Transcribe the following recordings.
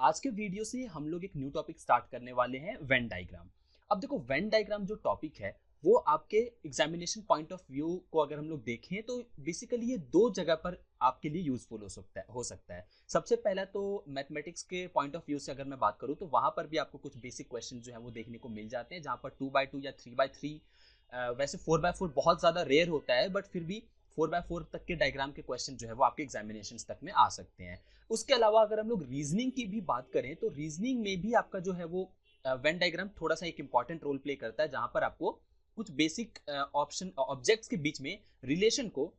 आज के वीडियो से हम लोग एक न्यू टॉपिक स्टार्ट करने वाले हैं वेन डायग्राम। अब देखो वेन डायग्राम जो टॉपिक है वो आपके एग्जामिनेशन पॉइंट ऑफ व्यू को अगर हम लोग देखें तो बेसिकली ये दो जगह पर आपके लिए यूजफुल हो सकता है। सबसे पहला तो मैथमेटिक्स के पॉइंट ऑफ व्यू से अगर मैं बात करूं तो वहां पर भी आपको कुछ बेसिक क्वेश्चन जो है वो देखने को मिल जाते हैं, जहां पर 2x2 या 3x3, वैसे 4x4 बहुत ज़्यादा रेयर होता है, बट फिर भी 4x4 तक के डायग्राम के क्वेश्चन जो है वो आपके एग्जामिनेशन तक में आ सकते हैं। उसके अलावा अगर हम लोग रीजनिंग की भी बात करें तो रीजनिंग में भी आपका जो है वो वेन डायग्राम थोड़ा सा एक इंपॉर्टेंट रोल प्ले करता है, जहां पर आपको कुछ बेसिक ऑप्शन ऑब्जेक्ट्स के बीच में रिलेशन को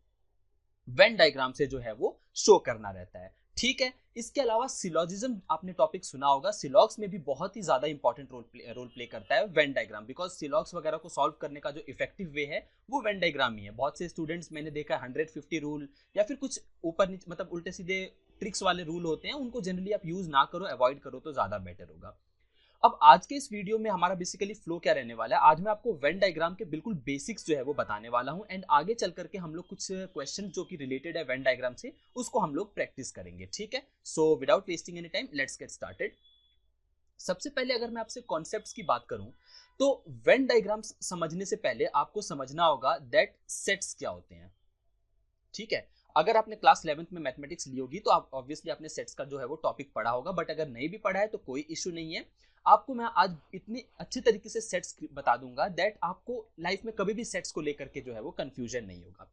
वेन डायग्राम से जो है वो शो करना रहता है। ठीक है, इसके अलावा सिलॉजिज्म आपने टॉपिक सुना होगा। सिलॉग्स में भी बहुत ही ज्यादा इंपॉर्टेंट रोल प्ले करता है वेन डायग्राम, बिकॉज सिलॉग्स वगैरह को सॉल्व करने का जो इफेक्टिव वे है वो वेन डायग्राम ही है। बहुत से स्टूडेंट्स मैंने देखा 150 रूल या फिर कुछ ऊपर नीचे मतलब उल्टे सीधे ट्रिक्स वाले रूल होते हैं, उनको जनरली आप यूज ना करो, अवॉइड करो तो ज्यादा बेटर होगा। अब आज के इस वीडियो में हमारा बेसिकली फ्लो क्या रहने वाला है, आज मैं आपको वेन डायग्राम के बिल्कुल बेसिक्स जो है वो बताने वाला हूं, एंड आगे चल करके हम लोग कुछ क्वेश्चन जो कि रिलेटेड है वेन डायग्राम से उसको हम लोग प्रैक्टिस करेंगे। ठीक है, so without wasting any time let's get started. सबसे पहले अगर मैं आपसे कॉन्सेप्ट्स की बात करूं तो वेन डायग्राम समझने से पहले आपको समझना होगा दैट सेट्स क्या होते हैं। ठीक है, अगर आपने क्लास 11th में मैथमेटिक्स ली होगी तो आप ऑब्वियसली आपने सेट्स का जो है वो टॉपिक पढ़ा होगा, बट अगर नहीं भी पढ़ा है तो कोई इश्यू नहीं है। आपको मैं आज इतनी अच्छी तरीके से सेट्स बता दूंगा दैट आपको लाइफ में कभी भी सेट्स को लेकर के जो है वो कंफ्यूजन नहीं होगा।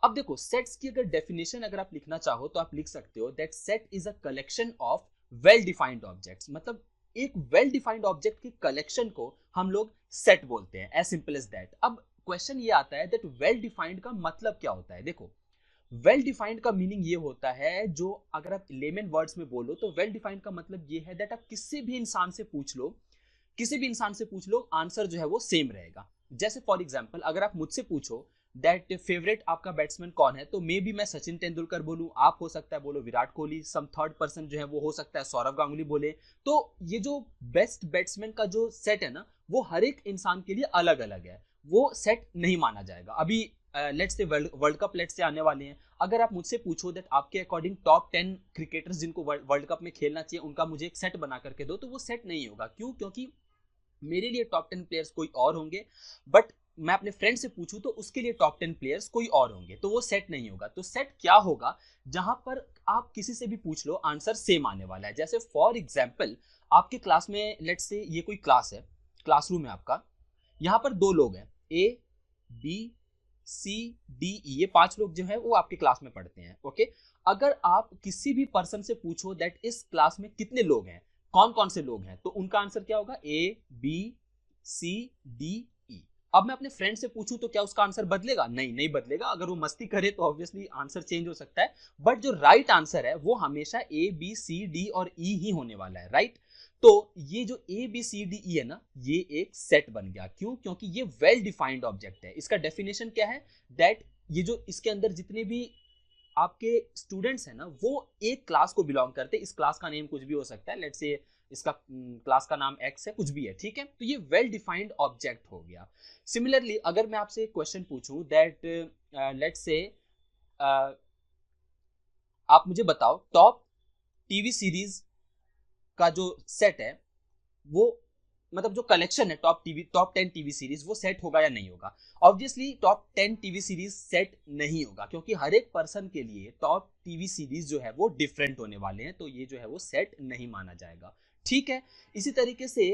अब देखो, सेट्स की अगर डेफिनेशन अगर आप लिखना चाहो तो आप लिख सकते हो that set is a collection of well defined objects. मतलब एक वेल डिफाइंड ऑब्जेक्ट की कलेक्शन को हम लोग सेट बोलते हैं, एज सिंपल एज दैट। अब क्वेश्चन ये आता है दैट वेल डिफाइंड का मतलब क्या होता है। देखो, वेल डिफाइंड का मीनिंग ये होता है, जो अगर आप लेमन वर्ड्स में बोलो तो वेल डिफाइंड का मतलब ये है दैट आप किसी भी इंसान से पूछ लो, किसी भी इंसान से पूछ लो, आंसर जो है वो सेम रहेगा। जैसे फॉर एग्जांपल अगर आप मुझसे पूछो दैट फेवरेट आपका बैट्समैन कौन है, तो मे बी मैं सचिन तेंदुलकर बोलूं, आप हो सकता है बोलो विराट कोहली, सम थर्ड पर्सन जो है वो हो सकता है सौरव गांगुली बोले। तो ये जो बेस्ट बैट्समैन का जो सेट है ना, वो हर एक इंसान के लिए अलग अलग है, वो सेट नहीं माना जाएगा। अभी let's say world cup let's say आने वाले हैं, अगर आप मुझसे पूछो दैट आपके अकॉर्डिंग टॉप 10 क्रिकेटर्स जिनको वर्ल्ड कप में खेलना चाहिए उनका मुझे एक सेट बना करके दो, तो वो सेट नहीं होगा। क्यों? क्योंकि मेरे लिए टॉप 10 प्लेयर्स कोई और होंगे, बट मैं अपने फ्रेंड से पूछूं तो उसके लिए टॉप 10 प्लेयर्स कोई और होंगे, तो वो सेट नहीं होगा। तो सेट क्या होगा? जहां पर आप किसी से भी पूछ लो आंसर सेम आने वाला है। जैसे फॉर एग्जाम्पल आपके क्लास में लेट्स से ये कोई क्लास है, क्लासरूम है आपका, यहाँ पर दो लोग हैं, ए बी सी डी ई, ये 5 लोग जो है वो आपके क्लास में पढ़ते हैं। ओके, अगर आप किसी भी पर्सन से पूछो दैट इस क्लास में कितने लोग हैं, कौन कौन से लोग हैं, तो उनका आंसर क्या होगा? A B C D E. अब मैं अपने फ्रेंड से पूछूं तो क्या उसका आंसर बदलेगा? नहीं, नहीं बदलेगा। अगर वो मस्ती करे तो ऑब्वियसली आंसर चेंज हो सकता है, बट जो राइट आंसर है वो हमेशा ए बी सी डी और ई ही होने वाला है, राइट? तो ये जो ए बी सी डी ई है ना, ये एक सेट बन गया। क्यों? क्योंकि ये वेल डिफाइंड ऑब्जेक्ट है। इसका डेफिनेशन क्या है? दैट ये जो इसके अंदर जितने भी आपके स्टूडेंट्स हैं ना, वो एक क्लास को बिलोंग करते हैं। इस क्लास का नेम कुछ भी हो सकता है, लेट्स से इसका क्लास का नाम एक्स है, कुछ भी है, ठीक है? तो ये वेल डिफाइंड ऑब्जेक्ट हो गया। सिमिलरली अगर मैं आपसे एक क्वेश्चन पूछूं दैट लेट्स से आप मुझे बताओ टॉप टीवी सीरीज का जो सेट है वो, मतलब जो कलेक्शन है टॉप 10 टीवी सीरीज, वो सेट होगा या नहीं होगा? Obviously top 10 TV series set नहीं होगा, क्योंकि हर एक पर्सन के लिए टॉप टीवी सीरीज जो है वो डिफरेंट होने वाले हैं, तो ये जो है वो सेट नहीं माना जाएगा। ठीक है, इसी तरीके से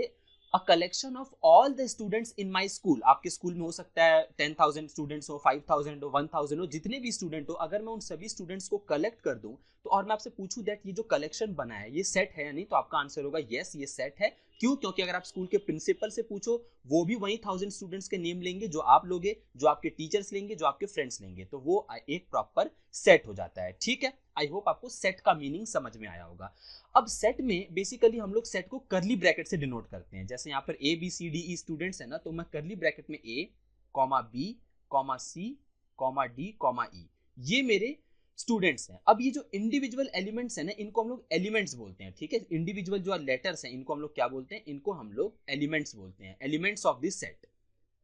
a collection of all the students in my school, आपके स्कूल में हो सकता है 10,000 स्टूडेंट्स हो, 5,000 हो, 1,000 हो, जितने भी स्टूडेंट हो, अगर मैं उन सभी स्टूडेंट्स को कलेक्ट कर दूं तो और मैं आपसे पूछूं दैट ये जो कलेक्शन बना है ये सेट है या नहीं, तो आपका आंसर होगा यस, ये सेट है। क्यों? क्योंकि अगर आप स्कूल के प्रिंसिपल से पूछो वो भी वही 1,000 स्टूडेंट्स के नेम लेंगे जो आप लोगे, जो आपके टीचर्स लेंगे, जो आपके फ्रेंड्स लेंगे, तो वो एक प्रॉपर सेट हो जाता है। ठीक है, आई होप आपको सेट का मीनिंग समझ में आया होगा। अब सेट में बेसिकली हम लोग सेट को करली ब्रैकेट से डिनोट करते हैं। जैसे यहाँ पर A B C D E students है ना, तो मैं करली ब्रैकेट में A comma B comma C comma D comma E, ये मेरे स्टूडेंट्स हैं। अब ये जो इंडिविजुअल एलिमेंट्स हैं ना, इनको हम लोग एलिमेंट्स बोलते हैं। ठीक है, इंडिविजुअल जो लेटर्स हैं इनको हम लोग क्या बोलते हैं? इनको हम लोग एलिमेंट्स बोलते हैं, एलिमेंट्स ऑफ दिस सेट।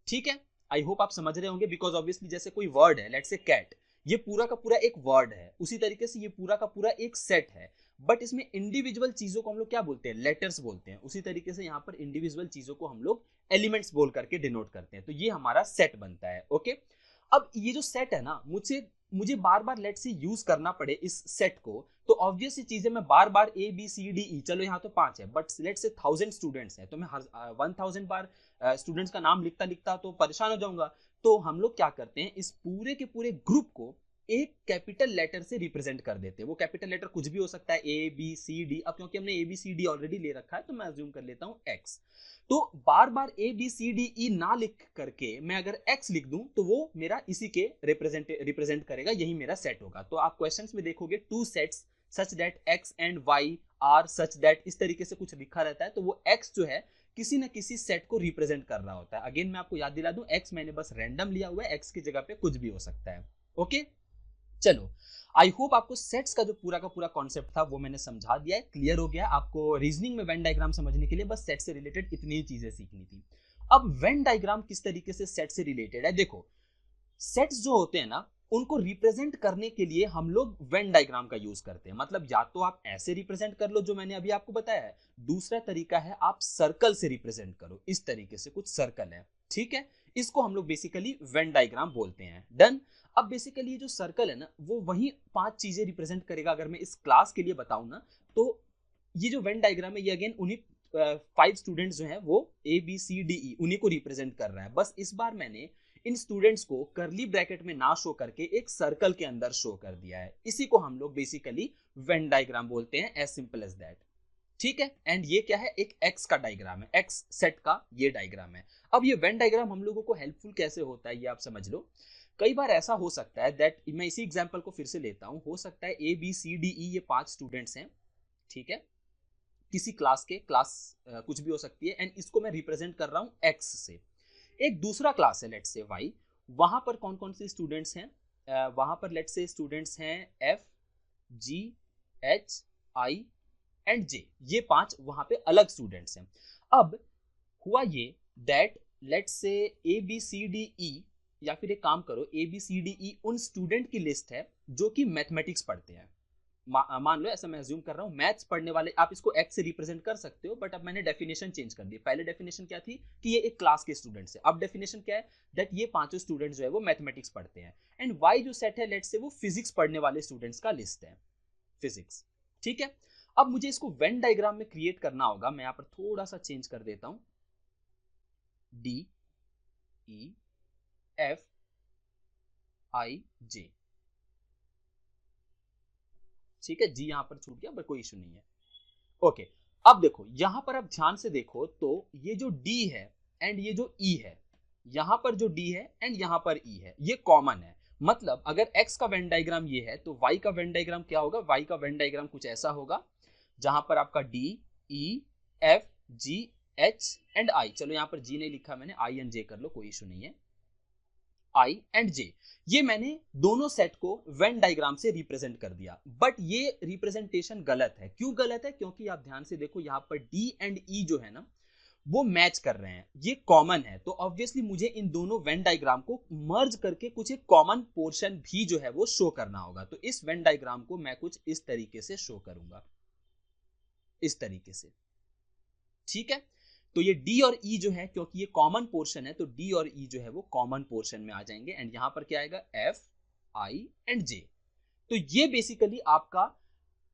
ठीक है, आई होप आप समझ रहे होंगे, बिकॉज ऑब्वियसली जैसे कोई वर्ड है, लेट्स से कैट, ये पूरा का पूरा एक वर्ड है, उसी तरीके से ये पूरा का पूरा एक सेट है। बट इसमें इंडिविजुअल चीजों को हम लोग क्या बोलते हैं, लेटर्स बोलते हैं। उसी तरीके से यहाँ पर इंडिविजुअल चीजों को हम लोग एलिमेंट्स बोल करके डिनोट करते हैं। तो ये हमारा सेट बनता है। ओके, अब ये जो सेट है ना, मुझे बार बार लेट से यूज करना पड़े इस सेट को, तो ऑब्वियस सी चीज है, मैं बार बार ए बी सी डी ई, चलो यहाँ तो 5 है, बट लेट से 1000 स्टूडेंट्स हैं, तो मैं 1000 बार स्टूडेंट्स का नाम लिखता लिखता तो परेशान हो जाऊंगा। तो हम लोग क्या करते हैं, इस पूरे के पूरे ग्रुप को एक कैपिटल लेटर से रिप्रेजेंट कर देते हैं। वो कैपिटल लेटर कुछ भी हो सकता है, ए बी सी डी। अब क्योंकि हमने A B C D already ले रखा है, तो मैं अज्यूम कर लेता हूँ एक्स। तो बार बार ए बी सी डी ई ना लिख करके मैं अगर एक्स लिख दूं, तो वो मेरा इसी के रिप्रेजेंट करेगा, यही मेरा सेट होगा। तो आप क्वेश्चंस में देखोगे two sets such that X and Y are such that, इस तरीके से कुछ लिखा रहता है। तो वो एक्स जो है किसी न किसी सेट को रिप्रेजेंट कर रहा होता है। अगेन मैं आपको याद दिला दूं, एक्स मैंने बस रैंडम लिया हुआ है, एक्स की जगह पे कुछ भी हो सकता है। ओके, चलो, आई होप आपको सेट्स का जो पूरा का पूरा कॉन्सेप्ट था वो मैंने समझा दिया है, क्लियर हो गया। आपको रीजनिंग में वेन डायग्राम समझने के लिए बस सेट से रिलेटेड इतनी ही चीजें सीखनी थी। अब वेन डायग्राम किस तरीके से सेट से रिलेटेड है, देखो सेट्स जो होते हैं ना, उनको रिप्रेजेंट करने के लिए हम लोग वेन डायग्राम का यूज करते हैं। मतलब या तो आप ऐसे रिप्रेजेंट कर लो जो मैंने अभी आपको बताया है, दूसरा तरीका है आप सर्कल से रिप्रेजेंट करो। इस तरीके से कुछ सर्कल है, ठीक है, इसको हम लोग बेसिकली वेन डायग्राम बोलते हैं। डन। अब बेसिकली ये जो सर्कल है ना, वो वही 5 चीजें रिप्रेजेंट करेगा। अगर मैं इस क्लास के लिए बताऊं ना, तो ये जो वेन डायग्राम है, ये अगेन उन्हीं 5 स्टूडेंट्स जो हैं वो ए बी सी डी ई, उन्हीं को रिप्रेजेंट कर रहा है। बस इस बार मैंने इन स्टूडेंट्स को करली ब्रैकेट में ना शो करके एक सर्कल के अंदर शो कर दिया है। इसी को हम लोग बेसिकली वेन डायग्राम बोलते हैं, एज सिंपल एज दैट। ठीक है, एंड ये क्या है, एक एक्स का डायग्राम है, एक्स सेट का ये डायग्राम है। अब ये वेन डायग्राम हम लोगों को हेल्पफुल कैसे होता है, ये आप समझ लो। कई बार ऐसा हो सकता है दैट, मैं इसी एग्जांपल को फिर से लेता हूं, हो सकता है ए बी सी डी ई ये 5 स्टूडेंट्स हैं, ठीक है, किसी क्लास के, क्लास कुछ भी हो सकती है, एंड इसको मैं रिप्रेजेंट कर रहा हूं एक्स से। एक दूसरा क्लास है लेट्स से वाई, वहां पर कौन कौन से स्टूडेंट्स हैं, वहां पर लेट्स से स्टूडेंट्स हैं F G H I and J, ये 5 वहां पे अलग स्टूडेंट्स हैं। अब हुआ ये that let's say A B C D ई, या फिर एक काम करो, ए बी सी डी ई उन स्टूडेंट की लिस्ट है जो कि मैथमेटिक्स पढ़ते हैं। मान लो, ऐसा मैं अज्यूम कर रहा हूँ, मैथ्स पढ़ने वाले, आप इसको एक्स से रिप्रेजेंट कर सकते हो, बट अब मैंने डेफिनेशन चेंज कर दी। पहले डेफिनेशन क्या थी कि ये एक क्लास के स्टूडेंट्स है, अब डेफिनेशन क्या है, दैट ये 5 स्टूडेंट्स जो है वो मैथमेटिक्स पढ़ते हैं। एंड वाई जो सेट है लेट्स से वो फिजिक्स पढ़ने वाले स्टूडेंट्स का लिस्ट है, फिजिक्स। ठीक है, अब मुझे इसको वेन डायग्राम में क्रिएट करना होगा। मैं यहां पर थोड़ा सा चेंज कर देता हूं, डी ई एफ आई जे, ठीक है, जी यहां पर छूट गया बट कोई इशू नहीं है। ओके, अब देखो यहां पर आप ध्यान से देखो तो ये जो डी है एंड ये जो ई है, यहां पर जो डी है एंड यहां पर ई है, ये कॉमन है। मतलब अगर एक्स का वेन डायग्राम ये है, तो वाई का वेन डायग्राम क्या होगा, वाई का वेन डायग्राम कुछ ऐसा होगा, जहां पर आपका D E F G H and I, चलो यहां पर जी नहीं लिखा मैंने, आई एंड जे कर लो, कोई इशू नहीं है, आई एंड जे, ये मैंने दोनों सेट को वेन डायग्राम से रिप्रेजेंट कर दिया। बट ये रिप्रेजेंटेशन गलत है। क्यों गलत है, क्योंकि आप ध्यान से देखो यहां पर डी एंड ई जो है ना, वो मैच कर रहे हैं, ये कॉमन है। तो ऑब्वियसली मुझे इन दोनों वेन डायग्राम को मर्ज करके कुछ एक कॉमन पोर्शन भी जो है वो शो करना होगा। तो इस वेन डायग्राम को मैं कुछ इस तरीके से शो करूंगा, इस तरीके से, ठीक है। तो ये डी और ई जो है, क्योंकि ये कॉमन पोर्शन है, तो डी और ई जो है वो कॉमन पोर्शन में आ जाएंगे। एंड यहां पर क्या आएगा, एफ आई एंड जे। तो ये बेसिकली आपका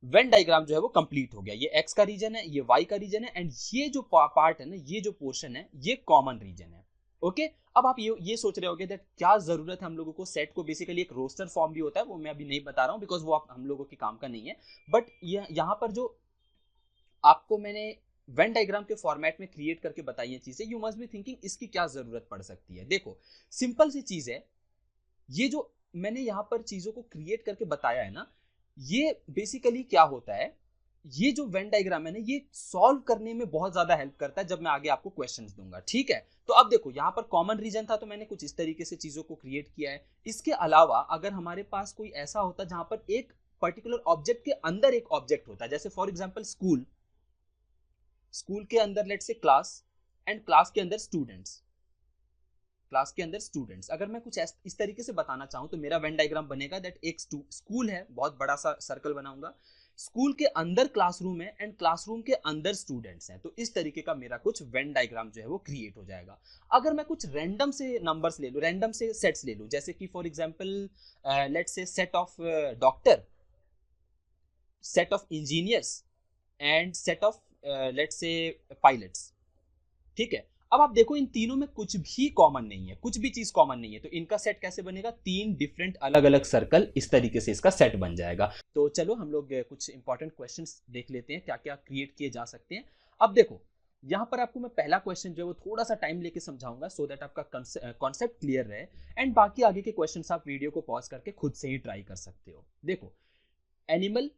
वेन डायग्राम जो है वो कंप्लीट हो गया। ये एक्स का रीजन है, ये वाई का रीजन है, एंड ये जो पार्ट है ना, ये जो पोर्शन है, ये कॉमन रीजन है। ओके, अब आप ये सोच रहे होगे दैट क्या जरूरत है हम लोगों को सेट को, बेसिकली एक रोस्टर फॉर्म भी होता है, वो मैं अभी नहीं बता रहा हूं बिकॉज वो आप हम लोगों के काम का नहीं है। बट यहां पर जो आपको मैंने वेन डायग्राम के फॉर्मेट में क्रिएट करके बताई है चीजें, यू मस्ट बी थिंकिंग इसकी क्या जरूरत पड़ सकती है। देखो सिंपल सी चीज है, ये जो मैंने यहां पर चीजों को क्रिएट करके बताया है ना, ये बेसिकली क्या होता है, ये जो वेन डायग्राम है ना, ये सॉल्व करने में बहुत ज्यादा हेल्प करता है जब मैं आगे आपको क्वेश्चंस दूंगा। ठीक है, तो अब देखो यहां पर कॉमन रीजन था, तो मैंने कुछ इस तरीके से चीजों को क्रिएट किया है। इसके अलावा अगर हमारे पास कोई ऐसा होता जहां पर एक पर्टिकुलर ऑब्जेक्ट के अंदर एक ऑब्जेक्ट होता है, जैसे फॉर एग्जाम्पल स्कूल, स्कूल के अंदर लेट से क्लास, एंड क्लास के अंदर स्टूडेंट्स, क्लास के अंदर स्टूडेंट्स, अगर मैं कुछ इस तरीके से बताना चाहूं तो मेरा वेन डायग्राम बनेगा दैट एक स्कूल है, बहुत बड़ा सा सर्कल बनाऊंगा, स्कूल के अंदर क्लासरूम है एंड क्लासरूम के अंदर स्टूडेंट्स हैं। तो इस तरीके का मेरा कुछ वेन डायग्राम जो है वो क्रिएट हो जाएगा। अगर मैं कुछ रैंडम से नंबर्स ले लूँ, रैंडम से सेट्स ले लूँ, जैसे कि for example let's say set of doctor, set of engineers and set of let's say pilots, ठीक है। अब आप देखो इन तीनों में कुछ भी कॉमन नहीं है, कुछ भी चीज कॉमन नहीं है, तो इनका सेट कैसे बनेगा? तीन डिफरेंट अलग अलग सर्कल, इस तरीके से इसका सेट बन जाएगा। तो चलो हम लोग कुछ इंपॉर्टेंट क्वेश्चंस देख लेते हैं क्या क्या क्रिएट किए जा सकते हैं। अब देखो यहाँ पर आपको मैं पहला क्वेश्चन जो है वो थोड़ा सा टाइम लेके समझाऊंगा सो दैट आपका कॉन्सेप्ट क्लियर रहे, एंड बाकी आगे के क्वेश्चंस आप वीडियो को पॉज करके खुद से ही ट्राई कर सकते हो। देखो एनिमल,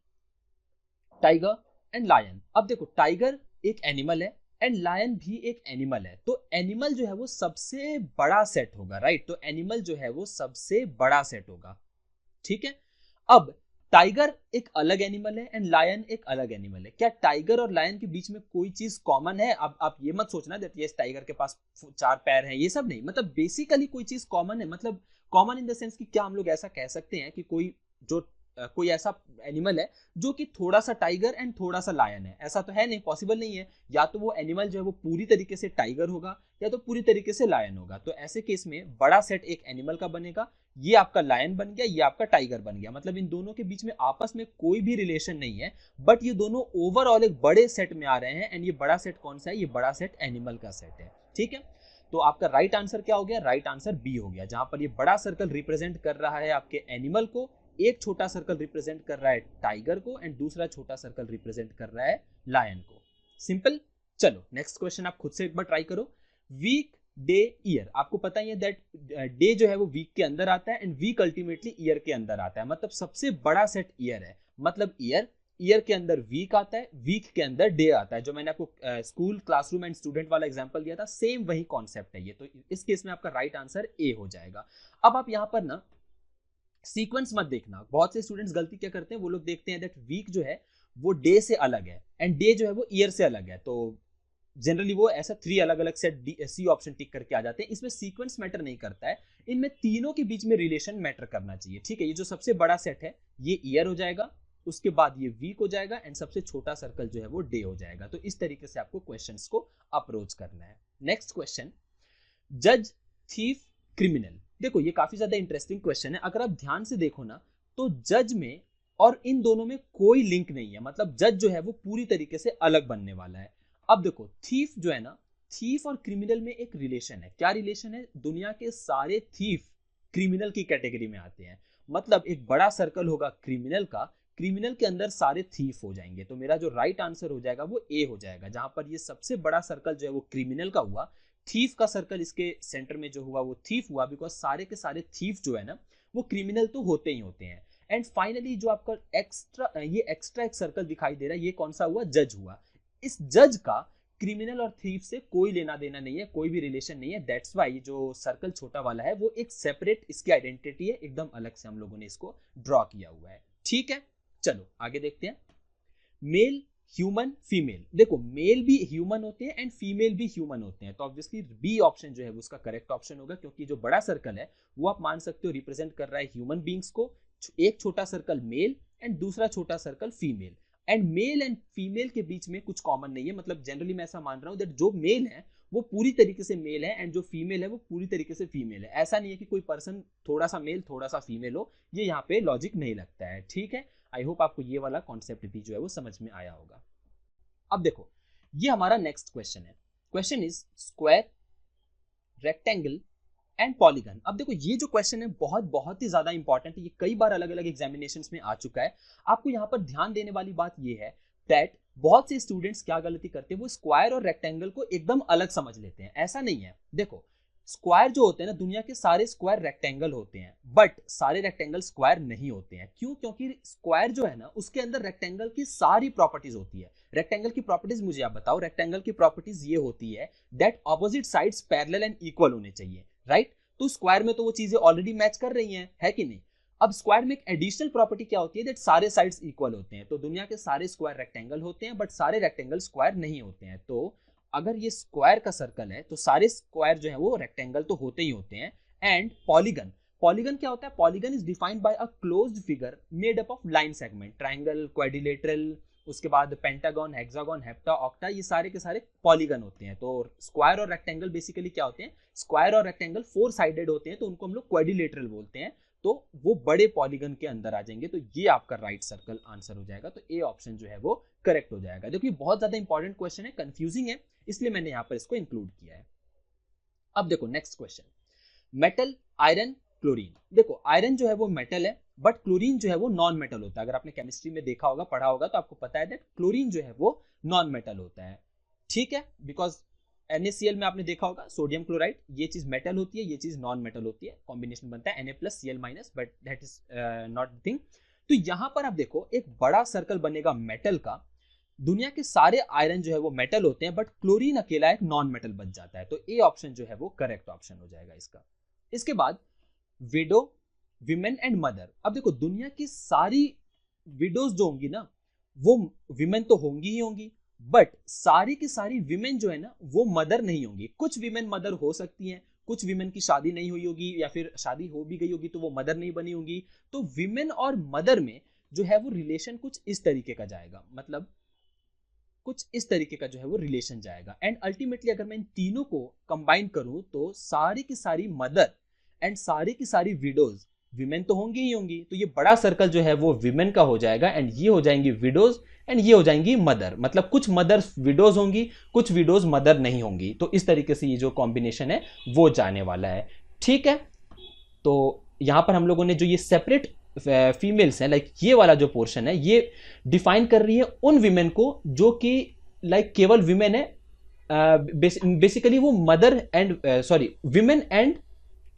टाइगर एंड लायन। अब देखो टाइगर एक एनिमल है एंड लायन भी एक एनिमल है, तो एनिमल जो है वो सबसे बड़ा सेट होगा, राइट। तो एनिमल जो है वो सबसे बड़ा सेट होगा, ठीक है। अब टाइगर एक अलग एनिमल है एंड लायन एक अलग एनिमल है। क्या टाइगर और लायन के बीच में कोई चीज कॉमन है? अब आप ये मत सोचना दैट ये टाइगर के पास 4 पैर हैं, ये सब नहीं, मतलब बेसिकली कोई चीज कॉमन है। मतलब कॉमन इन द सेंस कि क्या हम लोग ऐसा कह सकते हैं कि कोई ऐसा एनिमल है जो कि थोड़ा सा टाइगर एंड थोड़ा सा लायन है? ऐसा तो है नहीं, पॉसिबल नहीं है। या तो वो एनिमल जो है वो पूरी तरीके से टाइगर होगा या तो पूरी तरीके से लायन होगा। तो ऐसे केस में बड़ा सेट एक एनिमल का बनेगा, ये आपका लायन बन गया, ये आपका टाइगर बन गया। मतलब इन दोनों के बीच में आपस में कोई भी रिलेशन नहीं है, बट ये दोनों ओवरऑल एक बड़े सेट में आ रहे हैं। एंड ये बड़ा सेट कौन सा है? ये बड़ा सेट एनिमल का सेट है, ठीक है। तो आपका राइट आंसर क्या हो गया? राइट आंसर बी हो गया, जहां पर ये बड़ा सर्कल रिप्रेजेंट कर रहा है आपके एनिमल को, एक छोटा सर्कल रिप्रेजेंट कर रहा है टाइगर को, एंड दूसरा छोटा सर्कल रिप्रेजेंट कर रहा है लायन को। सिंपल। चलो नेक्स्ट क्वेश्चन आप खुद से एक बार ट्राई करो। Week, day, year. आपको पता ही है दैट डे जो है वो वीक के अंदर आता है एंड वीक अल्टीमेटली ईयर के अंदर आता है। मतलब सबसे बड़ा सेट ईयर है, मतलब ईयर के अंदर वीक आता है, वीक के अंदर डे आता है। जो मैंने आपको स्कूल, क्लासरूम एंड स्टूडेंट वाला एग्जांपल दिया था, सेम वही कॉन्सेप्ट है ये। तो इस केस में आपका राइट आंसर ए हो जाएगा। अब आप यहाँ पर ना सीक्वेंस मत देखना। बहुत से स्टूडेंट्स गलती क्या करते हैं, वो लोग देखते हैं दैट वीक जो है वो डे से अलग है एंड डे जो है वो ईयर से अलग है। तो जनरली वो ऐसा 3 अलग अलग सेट सी ऑप्शन टिक करके आ जाते हैं। इसमें सीक्वेंस मैटर नहीं करता है, इनमें तीनों के बीच में रिलेशन मैटर करना चाहिए, ठीक है। ये जो सबसे बड़ा सेट है ये ईयर हो जाएगा, उसके बाद ये वीक हो जाएगा एंड सबसे छोटा सर्कल जो है वो डे हो जाएगा। तो इस तरीके से आपको क्वेश्चंस को अप्रोच करना है। नेक्स्ट क्वेश्चन, जज, थीफ, क्रिमिनल। देखो ये काफी ज्यादा इंटरेस्टिंग क्वेश्चन है। अगर आप ध्यान से देखो ना तो जज में और इन दोनों में कोई लिंक नहीं है, मतलब जज जो है वो पूरी तरीके से अलग बनने वाला है। अब देखो थीफ जो है ना, थीफ और क्रिमिनल में एक रिलेशन है। क्या रिलेशन है? दुनिया के सारे थीफ क्रिमिनल की कैटेगरी में आते हैं। मतलब एक बड़ा सर्कल होगा क्रिमिनल का, क्रिमिनल के अंदर सारे थीफ हो जाएंगे। तो मेरा जो राइट आंसर हो जाएगा वो ए हो जाएगा, जहां पर ये सबसे बड़ा सर्कल जो है वो क्रिमिनल का हुआ, थीफ का सर्कल इसके सेंटर में जो हुआ वो थीफ हुआ, बिकॉज सारे के सारे थीफ जो है ना वो क्रिमिनल तो होते ही होते हैं। एंड फाइनली जो आपका एक्स्ट्रा एक सर्कल दिखाई दे रहा है, ये कौन सा हुआ? जज हुआ। इस जज का क्रिमिनल और थीफ से कोई लेना देना नहीं है, कोई भी रिलेशन नहीं है। दैट्स वाई जो सर्कल छोटा वाला है वो एक सेपरेट इसकी आइडेंटिटी है, एकदम अलग से हम लोगों ने इसको ड्रॉ किया हुआ है, ठीक है। चलो आगे देखते हैं। Male, human, female. देखो मेल भी ह्यूमन होते हैं एंड फीमेल भी ह्यूमन होते हैं, तो ऑब्वियसली बी ऑप्शन जो है उसका करेक्ट ऑप्शन होगा, क्योंकि जो बड़ा सर्कल है वो आप मान सकते हो रिप्रेजेंट कर रहा है ह्यूमन बींग्स को। एक छोटा सर्कल मेल एंड दूसरा छोटा circle female, and male and female के बीच में कुछ कॉमन नहीं है। मतलब जनरली मैं ऐसा मान रहा हूँ दैट जो मेल है वो पूरी तरीके से मेल है एंड जो फीमेल है वो पूरी तरीके से फीमेल है। ऐसा नहीं है कि कोई पर्सन थोड़ा सा मेल थोड़ा सा फीमेल हो, ये यहाँ पे लॉजिक नहीं लगता है, ठीक है। आई होप आपको ये वाला कॉन्सेप्ट भी जो है वो समझ में आया होगा। अब देखो ये हमारा नेक्स्ट क्वेश्चन है। Question is square, rectangle and polygon. अब देखो ये जो क्वेश्चन है बहुत ही ज्यादा इंपॉर्टेंट है, ये कई बार अलग अलग एग्जामिनेशंस में आ चुका है। आपको यहाँ पर ध्यान देने वाली बात ये है दैट बहुत से स्टूडेंट्स क्या गलती करते हैं, वो स्क्वायर और रेक्टेंगल को एकदम अलग समझ लेते हैं। ऐसा नहीं है। देखो स्क्वायर जो होते हैं ना, दुनिया के सारे स्क्वायर रेक्टेंगल होते हैं, बट सारे रेक्टेंगल स्क्वायर नहीं होते हैं। क्यों? क्योंकि स्क्वायर जो है ना उसके अंदर रेक्टेंगल की सारी प्रॉपर्टीज होती है। रेक्टेंगल की प्रॉपर्टीज मुझे आप बताओ। रेक्टेंगल की प्रॉपर्टीज ये होती है that opposite sides parallel and equal होने चाहिए, राइट। तो स्क्वायर में तो वो चीजें ऑलरेडी मैच कर रही हैं, है कि नहीं। अब स्क्वायर में एक एडिशनल प्रॉपर्टी क्या होती है दैट सारे साइड्स इक्वल होते हैं। तो दुनिया के सारे स्क्वायर रेक्टेंगल होते हैं बट सारे रेक्टेंगल स्क्वायर नहीं होते हैं। तो अगर ये स्क्वायर का सर्कल है तो सारे स्क्वायर जो है वो रेक्टेंगल तो होते ही होते हैं। एंड पॉलीगन, पॉलीगन क्या होता है? Polygon is defined by a closed figure made up of line segment, triangle, quadrilateral, उसके बाद पेंटागन, हेक्सागन, हेप्टा, ऑक्टा, ये सारे के सारे पॉलीगन होते हैं। तो स्क्वायर और रेक्टेंगल बेसिकली क्या होते हैं? स्क्वायर और रेक्टेंगल 4 साइडेड होते हैं, तो उनको हम लोग क्वाड्रिलेटरल बोलते हैं। तो वो बड़े पॉलीगन के अंदर आ जाएंगे। तो ये आपका राइट सर्कल आंसर हो जाएगा। तो ए ऑप्शन जो है वो करेक्ट हो जाएगा। देखिए बहुत ज्यादा इंपॉर्टेंट क्वेश्चन है, कंफ्यूजिंग है, इसलिए मैंने यहाँ पर इसको इंक्लूड किया है। अब देखो next question, metal, iron, chlorine. देखो आयरन जो है वो मेटल है, बट क्लोरीन जो है वो नॉन मेटल होता है। अगर आपने केमिस्ट्री में देखा होगा, पढ़ा होगा, तो आपको पता है दैट क्लोरीन जो है वो नॉन मेटल होता है। ठीक है, बिकॉज NaCl में आपने देखा होगा सोडियम क्लोराइड, ये चीज मेटल होती है, ये चीज नॉन मेटल होती है, कॉम्बिनेशन बनता है Na+Cl-, but that is not the thing. तो यहां पर आप देखो एक बड़ा सर्कल बनेगा मेटल का। दुनिया के सारे आयरन जो है वो मेटल होते हैं, बट क्लोरीन अकेला एक नॉन मेटल बच जाता है। तो ए ऑप्शन जो है वो करेक्ट ऑप्शन हो जाएगा इसका। इसके बाद विडो, विमेन एंड मदर। अब देखो दुनिया की सारी विडोज जो होंगी ना, वो विमेन तो होंगी ही होंगी, बट सारी की सारी विमेन जो है ना वो मदर नहीं होंगी। कुछ विमेन मदर हो सकती हैं, कुछ विमेन की शादी नहीं हुई होगी, या फिर शादी हो भी गई होगी तो वो मदर नहीं बनी होगी। तो विमेन और मदर में जो है वो रिलेशन कुछ इस तरीके का जाएगा, मतलब कुछ इस तरीके का जो है वो रिलेशन जाएगा। एंड अल्टीमेटली अगर मैं इन तीनों को कंबाइन करूं तो सारी की सारी मदर एंड सारी की सारी विडोज विमेन तो होंगी ही होंगी। तो ये बड़ा सर्कल जो है वो विमेन का हो जाएगा, एंड ये हो जाएंगी विडोज, एंड ये हो जाएंगी मदर। मतलब कुछ मदर विडोज होंगी, कुछ विडोज मदर नहीं होंगी। तो इस तरीके से ये जो कॉम्बिनेशन है वो जाने वाला है। ठीक है, तो यहां पर हम लोगों ने जो ये सेपरेट फीमेल्स हैं, लाइक ये वाला जो पोर्शन है, ये डिफाइन कर रही है उन विमेन को जो कि लाइक केवल विमेन है। बेसिकली वो mother and sorry women and,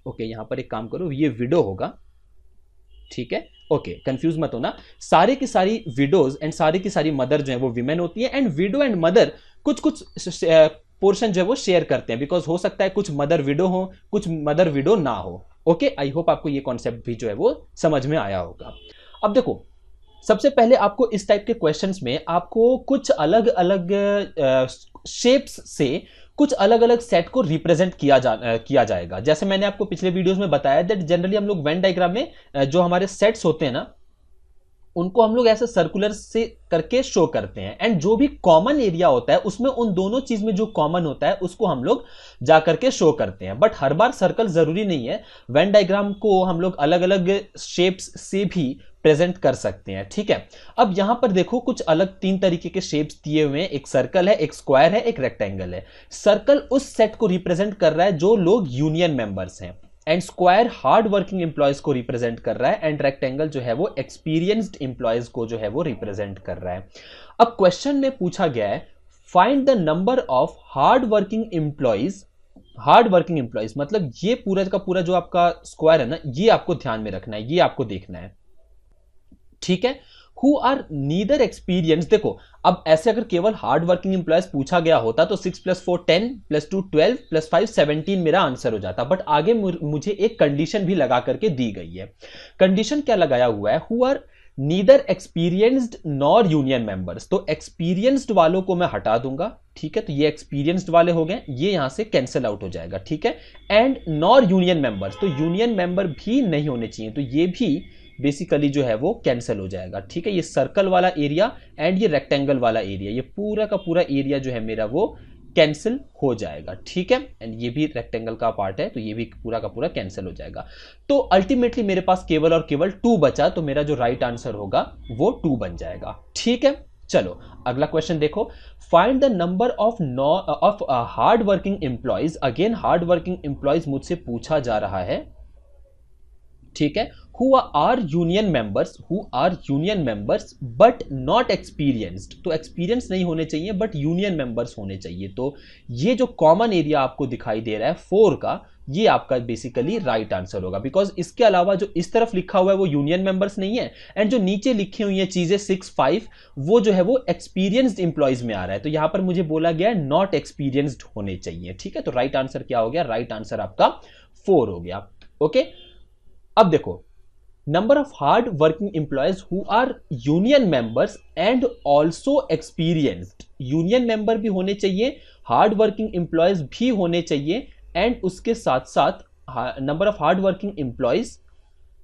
okay यहां पर एक काम करो, ये विडो होगा। ठीक है, ओके कंफ्यूज मत होना। सारे की सारी विडोज एंड सारी की सारी मदर जो है वो विमेन होती है, एंड विडो एंड मदर कुछ कुछ पोर्शन जो है वो शेयर करते हैं, बिकॉज हो सकता है कुछ मदर विडो हो, कुछ मदर विडो ना हो। ओके, आई होप आपको ये कॉन्सेप्ट भी जो है वो समझ में आया होगा। अब देखो सबसे पहले आपको इस टाइप के क्वेश्चंस में आपको कुछ अलग अलग शेप्स से कुछ अलग अलग सेट को रिप्रेजेंट किया जाएगा। जैसे मैंने आपको पिछले वीडियोस में बताया दैट जनरली हम लोग वेन डायग्राम में जो हमारे सेट्स होते हैं ना, उनको हम लोग ऐसे सर्कुलर से करके शो करते हैं, एंड जो भी कॉमन एरिया होता है उसमें उन दोनों चीज में जो कॉमन होता है उसको हम लोग जा करके शो करते हैं। बट हर बार सर्कल जरूरी नहीं है, वेन डायग्राम को हम लोग अलग अलग शेप्स से भी प्रेजेंट कर सकते हैं। ठीक है, अब यहां पर देखो कुछ अलग 3 तरीके के शेप्स दिए हुए हैं, एक सर्कल है, एक स्क्वायर है, एक रेक्टेंगल है। सर्कल उस सेट को रिप्रेजेंट कर रहा है जो लोग यूनियन मेंबर्स हैं, and square hard working employees को रिप्रेजेंट कर रहा है, एंड रेक्टेंगल जो है वो एक्सपीरियंस्ड एम्प्लॉयज को जो है वो रिप्रेजेंट कर रहा है। अब क्वेश्चन में पूछा गया है find the number of hard working employees. Hard working employees मतलब ये पूरा का पूरा जो आपका स्क्वायर है ना, ये आपको ध्यान में रखना है, ये आपको देखना है। ठीक है, हु आर नीदर एक्सपीरियंस। देखो अब ऐसे अगर केवल हार्ड वर्किंग एम्प्लॉयज पूछा गया होता तो 6 + 4 10 + 2 12 + 5 17 मेरा आंसर हो जाता, बट आगे मुझे एक कंडीशन भी लगा करके दी गई है। कंडीशन क्या लगाया हुआ है? Who are neither experienced nor union members. तो एक्सपीरियंस्ड वालों को मैं हटा दूंगा। ठीक है, तो ये एक्सपीरियंस्ड वाले हो गए, ये यहां से कैंसिल आउट हो जाएगा। ठीक है, एंड नॉर यूनियन मेंबर्स, तो यूनियन मेंबर भी नहीं होने चाहिए, तो ये भी बेसिकली जो है वो कैंसिल हो जाएगा। ठीक है, ये सर्कल वाला एरिया एंड ये रेक्टेंगल वाला एरिया, ये पूरा का पूरा एरिया जो है मेरा वो कैंसिल हो जाएगा। ठीक है, एंड ये भी रेक्टेंगल का पार्ट है, तो ये भी पूरा का पूरा कैंसिल हो जाएगा। तो अल्टीमेटली मेरे पास केवल और केवल 2 बचा, तो मेरा जो राइट आंसर होगा वो 2 बन जाएगा। ठीक है, चलो अगला क्वेश्चन देखो, find the number of hard working employees. Again hard working employees मुझसे पूछा जा रहा है। ठीक है, who are union members but not experienced। तो एक्सपीरियंस नहीं होने चाहिए बट यूनियन मेंबर्स होने चाहिए। तो ये जो कॉमन एरिया आपको दिखाई दे रहा है 4 का, ये आपका बेसिकली राइट आंसर होगा, बिकॉज इसके अलावा जो इस तरफ लिखा हुआ है वो यूनियन मेंबर्स नहीं है, एंड जो नीचे लिखी हुई है चीजें 6 5 वो जो है वो एक्सपीरियंस्ड इंप्लॉयज में आ रहा है। तो यहां पर मुझे बोला गया नॉट एक्सपीरियंस्ड होने चाहिए। ठीक है, तो राइट आंसर क्या हो गया? राइट आंसर आपका 4 हो गया। ओके, अब देखो number of hard working employees who are union members and also experienced. Union member भी होने चाहिए, हार्ड वर्किंग एम्प्लॉयज भी होने चाहिए, एंड उसके साथ साथ number of hard working employees,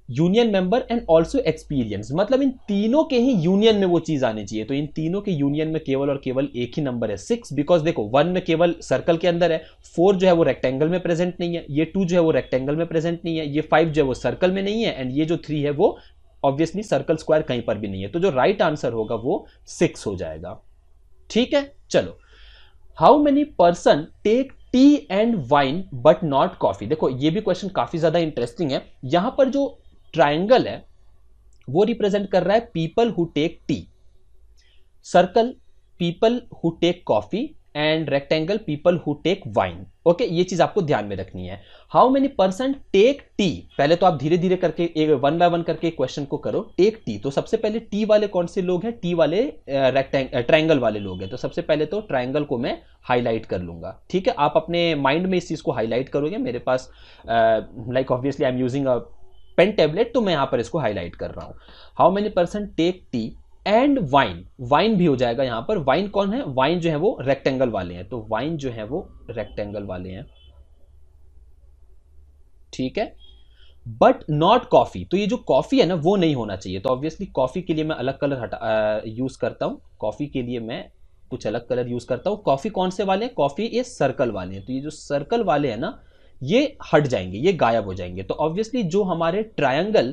union member and also experience, मतलब इन तीनों के ही यूनियन में वो चीज आनी चाहिए। तो इन तीनों के यूनियन में केवल और केवल एक ही नंबर है 6, बिकॉज देखो 1 में केवल सर्कल के अंदर है, 4 जो है वो रेक्टेंगल में प्रेजेंट नहीं है, ये 2 जो है वो रेक्टेंगल में प्रेजेंट नहीं है, ये 5 जो है वो सर्कल में नहीं है, एंड ये जो 3 है वो ऑब्वियसली सर्कल स्क्वायर कहीं पर भी नहीं है। तो जो राइट आंसर होगा वो 6 हो जाएगा। ठीक है, चलो, how many person take tea and wine but not coffee. देखो ये भी क्वेश्चन काफी ज्यादा इंटरेस्टिंग है। यहां पर जो ट्रायंगल है वो रिप्रेजेंट कर रहा है people who take tea, circle people who take coffee, and rectangle people who take wine. Okay, ये चीज आपको ध्यान में रखनी है। How many person take tea, पहले तो आप धीरे धीरे करके एक 1 बाय 1 करके क्वेश्चन को करो। टेक टी, तो सबसे पहले टी वाले कौन से लोग हैं, टी वाले ट्रायंगल वाले लोग हैं। तो सबसे पहले तो ट्रायंगल को मैं हाईलाइट कर लूंगा। ठीक है, आप अपने माइंड में इस चीज को हाईलाइट करोगे। मेरे पास like obviously I am using a pen tablet, तो मैं यहां पर इसको हाईलाइट कर रहा हूं। How many person take tea and wine, wine भी हो जाएगा यहां पर। वाइन कौन है, वाइन जो है वो रेक्टेंगल वाले हैं, तो वाइन जो है वो रेक्टेंगल वाले हैं। ठीक है, बट नॉट कॉफी, तो ये जो कॉफी है ना वो नहीं होना चाहिए। तो ऑब्वियसली कॉफी के लिए मैं अलग कलर यूज करता हूं, कॉफी के लिए मैं कुछ अलग कलर यूज करता हूं। कॉफी कौन से वाले हैं, कॉफी ये सर्कल वाले हैं, तो ये जो सर्कल वाले हैं ना ये हट जाएंगे, ये गायब हो जाएंगे। तो ऑब्वियसली जो हमारे triangle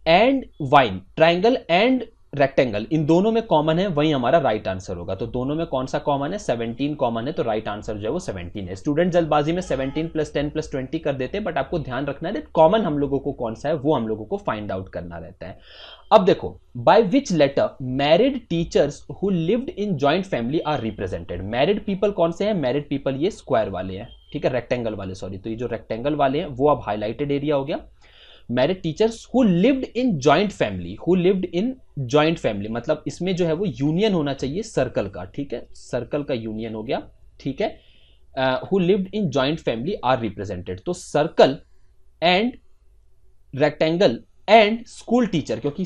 and wine, triangle and rectangle, इन दोनों में कॉमन है, वही हमारा राइट आंसर होगा। तो दोनों में कौन सा कॉमन है, 17 कॉमन है, तो राइट आंसर जो है वो 17 है। स्टूडेंट जल्दबाजी में 17 + 10 + 20 कर देते हैं, बट आपको ध्यान रखना है कॉमन हम लोगों को कौन सा है वो हम लोगों को फाइंड आउट करना रहता है। अब देखो, by which letter married teachers who lived in joint family are represented. Married people कौन से हैं, मैरिड पीपल ये स्क्वायर वाले हैं, ठीक है, रेक्टेंगल वाले, सॉरी। तो ये जो रेक्टेंगल वाले हैं वो अब हाईलाइटेड एरिया हो गया। Married teachers who lived in joint family, who lived in joint family, मतलब इसमें जो है वो यूनियन होना चाहिए सर्कल का। ठीक है, सर्कल का यूनियन हो गया। ठीक है, who lived in joint family are represented, तो circle and rectangle and school teacher, क्योंकि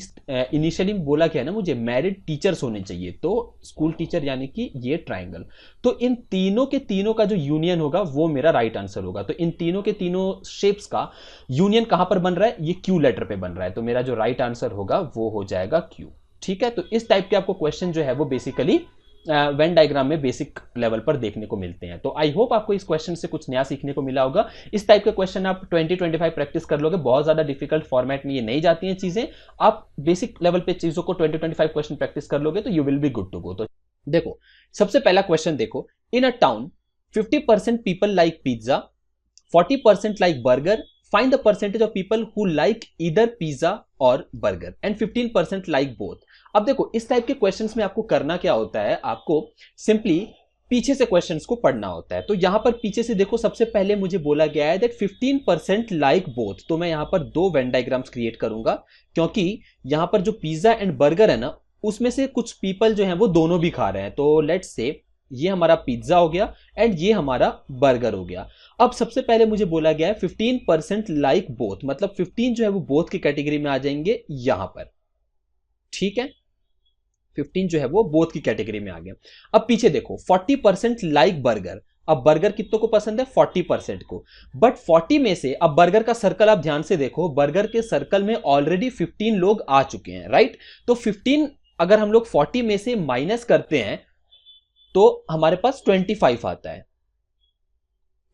इनिशियली बोला क्या है ना मुझे मैरिड टीचर्स होने चाहिए, तो स्कूल टीचर यानी कि ये ट्राइंगल। तो इन तीनों के तीनों का जो यूनियन होगा वो मेरा राइट आंसर होगा। तो इन तीनों के तीनों शेप्स का यूनियन कहां पर बन रहा है, ये क्यू लेटर पे बन रहा है, तो मेरा जो राइट आंसर होगा वो हो जाएगा क्यू। ठीक है, तो इस टाइप के आपको क्वेश्चन जो है वो बेसिकली वेन डायग्राम में बेसिक लेवल पर देखने को मिलते हैं। तो आई होप आपको इस क्वेश्चन से कुछ नया सीखने को मिला होगा। इस टाइप के क्वेश्चन आप 20-25 प्रैक्टिस कर लोगे, बहुत ज्यादा डिफिकल्ट फॉर्मेट में ये नहीं जाती हैं चीजें। आप बेसिक लेवल पे चीजों को 20-25 क्वेश्चन प्रैक्टिस कर लोगे तो you will be good to go. तो देखो सबसे पहला क्वेश्चन देखो, in a town 50% people like pizza, 40% like burger, find the percentage of people who like either pizza or burger and 15% like both. अब देखो इस टाइप के क्वेश्चंस में आपको करना क्या होता है, आपको सिंपली पीछे से क्वेश्चंस को पढ़ना होता है। तो यहां पर पीछे से देखो, सबसे पहले मुझे बोला गया है दैट 15% लाइक बोथ, तो मैं यहां पर दो वेन डायग्राम्स क्रिएट करूंगा, क्योंकि यहां पर जो पिज्जा एंड बर्गर है ना उसमें से कुछ पीपल जो है वो दोनों भी खा रहे हैं। तो लेट्स से ये हमारा पिज्जा हो गया एंड ये हमारा बर्गर हो गया। अब सबसे पहले मुझे बोला गया है 15% लाइक बोथ, मतलब 15 जो है वो बोथ की कैटेगरी में आ जाएंगे यहां पर। ठीक है, 15 जो है वो बोथ की कैटेगरी में आ गया। अब पीछे देखो 40% लाइक बर्गर, अब बर्गर कितनों को पसंद है, 40% को, बट 40 में से अब बर्गर का सर्कल आप ध्यान से देखो, बर्गर के सर्कल में ऑलरेडी 15 लोग आ चुके हैं, राइट। तो 15 अगर हम लोग 40 में से माइनस करते हैं तो हमारे पास 25 आता है।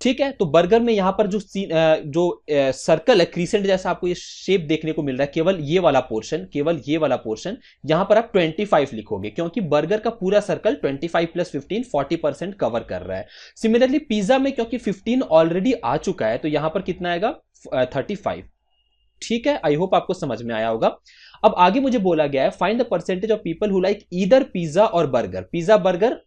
ठीक है, तो बर्गर में यहां पर जो सर्कल है क्रीसेंट जैसा आपको ये शेप देखने को मिल रहा है, केवल ये वाला पोर्शन, केवल ये वाला पोर्शन, यहां पर आप 25 लिखोगे, क्योंकि बर्गर का पूरा सर्कल 25 + 15 40% कवर कर रहा है। सिमिलरली पिज्जा में क्योंकि 15 ऑलरेडी आ चुका है तो यहां पर कितना आएगा, 35। ठीक है, आई होप आपको समझ में आया होगा। अब आगे मुझे बोला गया है find the percentage of people who like either pizza or burger, pizza burger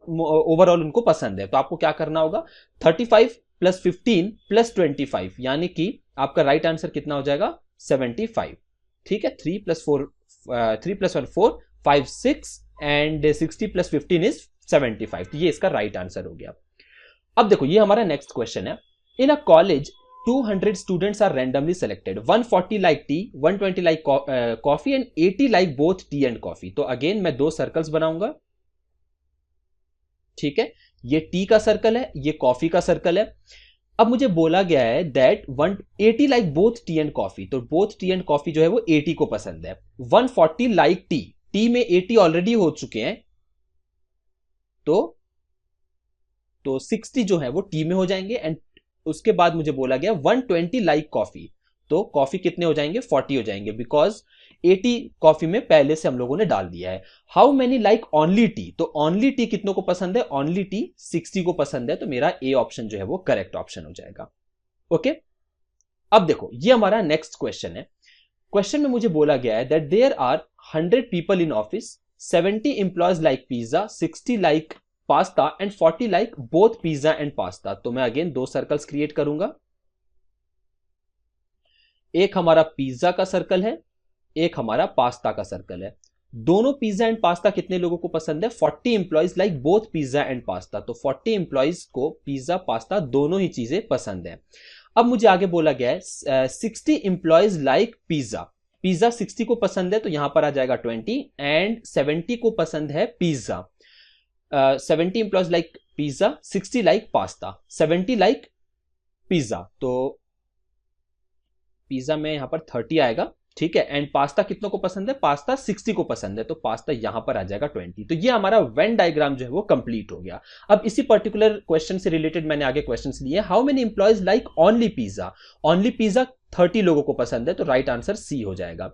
overall उनको पसंद है। तो आपको क्या करना होगा, 35 + 15 + 25, यानी कि आपका राइट आंसर कितना हो जाएगा, 75। ठीक है, 3 + 1 4 5 6 एंड 60 + 15 इज 75, तो ये इसका राइट आंसर हो गया। अब देखो ये हमारा नेक्स्ट क्वेश्चन है, in a college 200 students are randomly selected, 140 like tea, 120 like coffee and 80 like both tea and coffee. तो अगेन मैं दो सर्कल्स बनाऊंगा। ठीक है, ये टी का सर्कल है, ये कॉफी का सर्कल है। अब मुझे बोला गया है that 180 like both tea and coffee, तो बोथ टी एंड कॉफी जो है वो 80 को पसंद है। 140 लाइक टी, टी में 80 ऑलरेडी हो चुके हैं, तो 60 जो है वो टी में हो जाएंगे। एंड उसके बाद मुझे बोला गया 120 लाइक कॉफी, तो कॉफी कितने हो जाएंगे, 40 हो जाएंगे, बिकॉज 80 कॉफी में पहले से हम लोगों ने डाल दिया है। How many like only T, तो ओनली टी कितनों को पसंद है, ओनली टी 60 को पसंद है, तो मेरा ए ऑप्शन जो है वो करेक्ट ऑप्शन हो जाएगा। ओके, अब देखो ये हमारा नेक्स्ट क्वेश्चन है। क्वेश्चन में मुझे बोला गया है that there are 100 people in office, 70 employees like pizza, 60 like pasta and 40 like both pizza and pasta. तो मैं अगेन दो सर्कल्स क्रिएट करूंगा, एक हमारा पिज्जा का सर्कल है, एक हमारा पास्ता का सर्कल है। दोनों पिज्जा एंड पास्ता कितने लोगों को पसंद है, 40 employees like both pizza and pasta, तो 40 एम्प्लॉयज को पिज्जा पास्ता दोनों ही चीजें पसंद है। अब मुझे आगे बोला गया है 60 एम्प्लॉयज लाइक पिज्जा, पिज्जा 60 को पसंद है, तो यहां पर आ जाएगा 20, एंड 70 को पसंद है pizza. 70 employees like pizza, 60 like pasta, 70 like pizza, तो पिज्जा में यहां पर 30 आएगा, ठीक है। एंड पास्ता कितनों को पसंद है, पास्ता 60 को पसंद है, तो पास्ता यहां पर आ जाएगा 20। तो ये हमारा वेन डायग्राम जो है वो कंप्लीट हो गया। अब इसी पर्टिकुलर क्वेश्चन से रिलेटेड मैंने आगे क्वेश्चंस लिए। How many employees like only pizza, only pizza 30 लोगों को पसंद है, तो राइट आंसर सी हो जाएगा।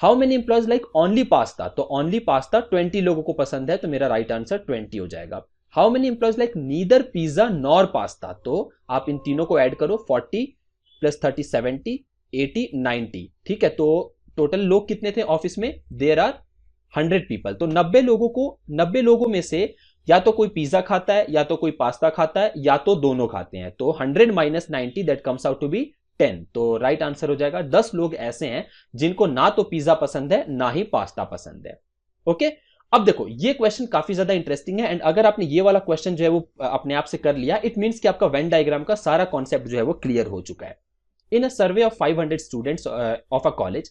How many employees like only pasta, तो ओनली पास्ता 20 लोगों को पसंद है, तो मेरा राइट आंसर 20 हो जाएगा। How many employees like neither pizza nor pasta, तो आप इन तीनों को ऐड करो, 40 प्लस 30 70 80 90, ठीक है। तो टोटल लोग कितने थे ऑफिस में, देयर आर 100 पीपल, तो 90 लोगों में से या तो कोई पिज्जा खाता है, या तो कोई पास्ता खाता है, या तो दोनों खाते हैं, तो 100 minus 90 that comes out to be 10, तो राइट आंसर हो जाएगा 10 लोग ऐसे हैं जिनको ना तो पिज्जा पसंद है ना ही पास्ता पसंद है। ओके, अब देखो ये क्वेश्चन काफी ज्यादा इंटरेस्टिंग है, एंड अगर आपने ये वाला क्वेश्चन जो है वो अपने आप से कर लिया, इट मींस कि आपका वेन डायग्राम का सारा कॉन्सेप्ट जो है वो क्लियर हो चुका है। In a survey of 500 students of a college,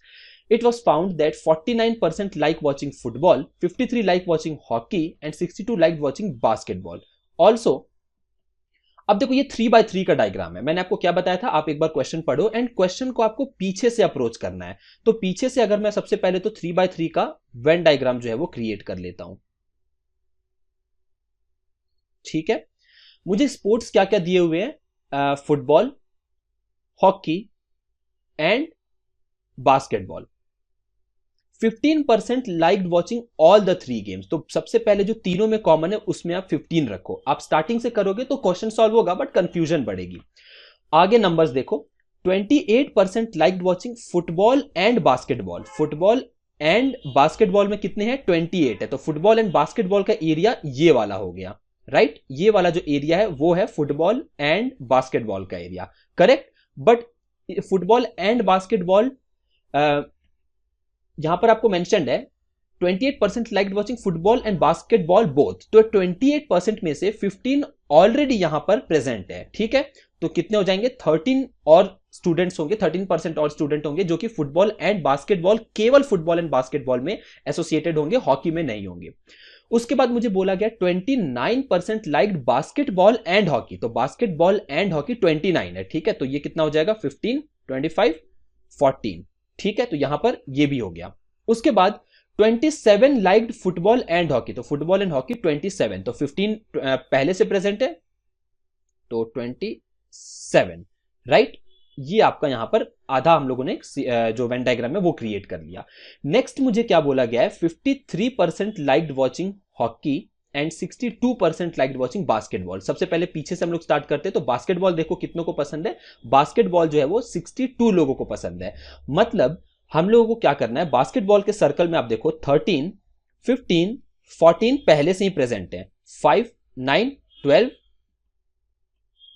it was found that 49% like watching football, 53 like watching hockey, and 62 liked watching basketball. Also, अब देखो ये 3x3 का डायग्राम है। मैंने आपको क्या बताया था, आप एक बार क्वेश्चन पढ़ो एंड क्वेश्चन को आपको पीछे से अप्रोच करना है। तो पीछे से अगर मैं सबसे पहले तो 3x3 का वेन डायग्राम जो है वो क्रिएट कर लेता हूं, ठीक है। मुझे स्पोर्ट्स क्या क्या दिए हुए हैं, football, hockey and basketball. 15% liked watching all the 3 games, तो सबसे पहले जो तीनों में कॉमन है उसमें आप 15 रखो। आप स्टार्टिंग से करोगे तो क्वेश्चन सॉल्व होगा बट कंफ्यूजन बढ़ेगी। आगे नंबर्स देखो, 28% liked watching football and basketball, football and basketball में कितने हैं, 28 है, तो फुटबॉल एंड बास्केटबॉल का एरिया ये वाला हो गया, राइट। ये वाला जो एरिया है वो है फुटबॉल एंड बास्केटबॉल का area, correct. But football and basketball यहां पर आपको मेंशन्ड है 28% liked watching football and basketball both, तो 28% में से 15 ऑलरेडी यहां पर प्रेजेंट है, ठीक है। तो कितने हो जाएंगे, 13 और स्टूडेंट्स होंगे, 13% और स्टूडेंट होंगे जो कि फुटबॉल एंड बास्केटबॉल, केवल फुटबॉल एंड बास्केटबॉल में एसोसिएटेड होंगे, हॉकी में नहीं होंगे। उसके बाद मुझे बोला गया 29% लाइक्ड बास्केटबॉल एंड हॉकी, तो बास्केटबॉल एंड हॉकी 29 है, ठीक है। तो ये कितना हो जाएगा, 15 25 14, ठीक है। तो यहां पर ये भी हो गया। उसके बाद 27 लाइक्ड फुटबॉल एंड हॉकी, तो फुटबॉल एंड हॉकी 27, तो 15 पहले से प्रेजेंट है, तो 27, राइट। ये आपका यहां पर आधा हम लोगों ने जो वेन डायग्राम है वो क्रिएट कर लिया। नेक्स्ट मुझे क्या बोला गया है, 53% liked watching hockey and 62% liked watching basketball. सबसे पहले पीछे से हम लोग स्टार्ट करते हैं, तो बास्केटबॉल देखो कितनों को पसंद है, बास्केटबॉल जो है वो 62 लोगों को पसंद है। मतलब हम लोगों को क्या करना है, बास्केटबॉल के सर्कल में आप देखो 13 15 14 पहले से ही प्रेजेंट है, 5 9 12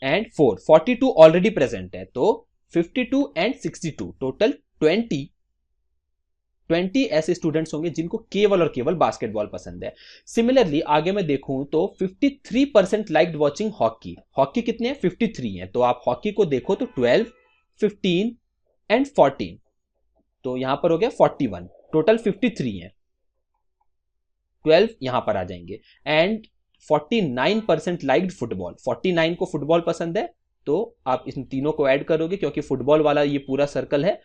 एंड 4 42 ऑलरेडी प्रेजेंट है, तो 52 एंड 62 टोटल 20 ऐसे स्टूडेंट्स होंगे जिनको केवल और केवल बास्केटबॉल पसंद है। सिमिलरली आगे मैं देखूं तो 53% लाइक्ड वाचिंग हॉकी, हॉकी कितने हैं, 53 हैं, तो आप हॉकी को देखो तो 12 15 एंड 14, तो यहां पर हो गया 41, टोटल 53 हैं, 12 यहां पर आ जाएंगे। एंड 49% लाइक्ड फुटबॉल, 49 को फुटबॉल पसंद है तो आप इन तीनों को ऐड करोगे, क्योंकि फुटबॉल वाला ये पूरा सर्कल है,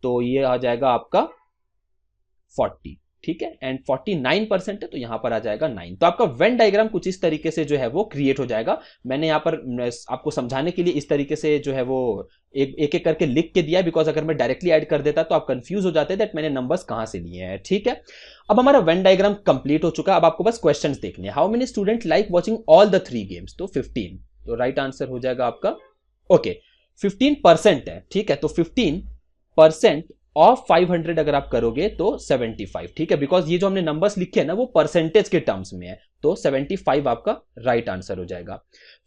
तो ये आ जाएगा आपका 40, ठीक है, एंड 49% है तो यहां पर आ जाएगा 9। तो आपका वेन डायग्राम कुछ इस तरीके से जो है वो क्रिएट हो जाएगा। मैंने यहां पर आपको समझाने के लिए इस तरीके से जो है वो एक एक करके लिख के दिया है, बिकॉज अगर मैं डायरेक्टली ऐड कर देता तो आप कंफ्यूज हो जाते दैट मैंने नंबर्स कहां से लिए हैं, ठीक है। अब हमारा वेन डायग्राम कंप्लीट हो चुका है। अब आपको बस क्वेश्चंस देखने हैं। How many student like watching all the 3 games, तो 15, तो राइट आंसर हो जाएगा आपका ओके 15% है, ठीक है। तो 15% ऑफ 500 अगर आप करोगे तो 75, ठीक है, बिकॉज ये जो हमने नंबर्स लिखे हैं ना वो परसेंटेज के टर्म्स में है, तो 75 आपका राइट आंसर हो जाएगा।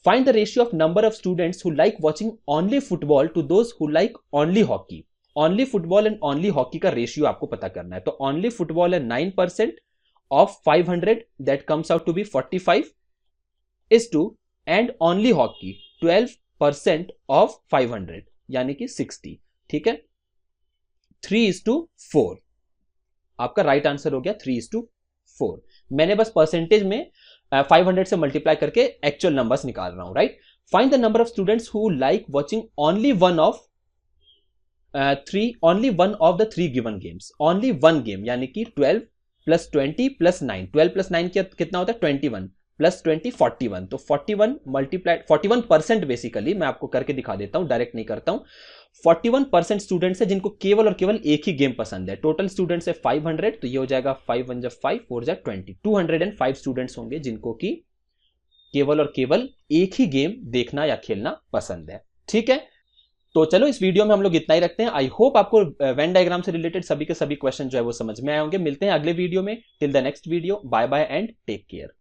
Find the ratio of number of students who like watching only football to those who like only hockey. Only football and only hockey का रेशियो आपको पता करना है। तो ओनली फुटबॉल है 9% of 500, that comes out to be 45 is two, and only hockey 12% of 500 यानी कि 60, ठीक है। 3:4 आपका राइट आंसर हो गया, 3:4। मैंने बस परसेंटेज में 500 से मल्टीप्लाई करके एक्चुअल नंबर्स निकाल रहा हूं, right. Find the number of students who like watching only one of the 3 given games. Only one game यानी कि 12 + 20 + 9, 12 + 9 कितना होता है 21, + 20 41, तो 41 मल्टीप्लाइड 41% बेसिकली मैं आपको करके दिखा देता हूं, डायरेक्ट नहीं करता हूं। 41% स्टूडेंट्स है जिनको केवल और केवल एक ही गेम पसंद है। टोटल स्टूडेंट्स है 500, तो ये हो जाएगा 5 × 5 4 × 20, 205 स्टूडेंट्स होंगे जिनको कि केवल और केवल एक ही गेम देखना या खेलना पसंद है, ठीक है। तो चलो इस वीडियो में हम लोग इतना ही रखते हैं। आई होप आपको वेन डायग्राम से रिलेटेड सभी के सभी क्वेश्चन जो है वो समझ में आए होंगे। मिलते हैं अगले वीडियो में। Till the next video, bye bye and take care.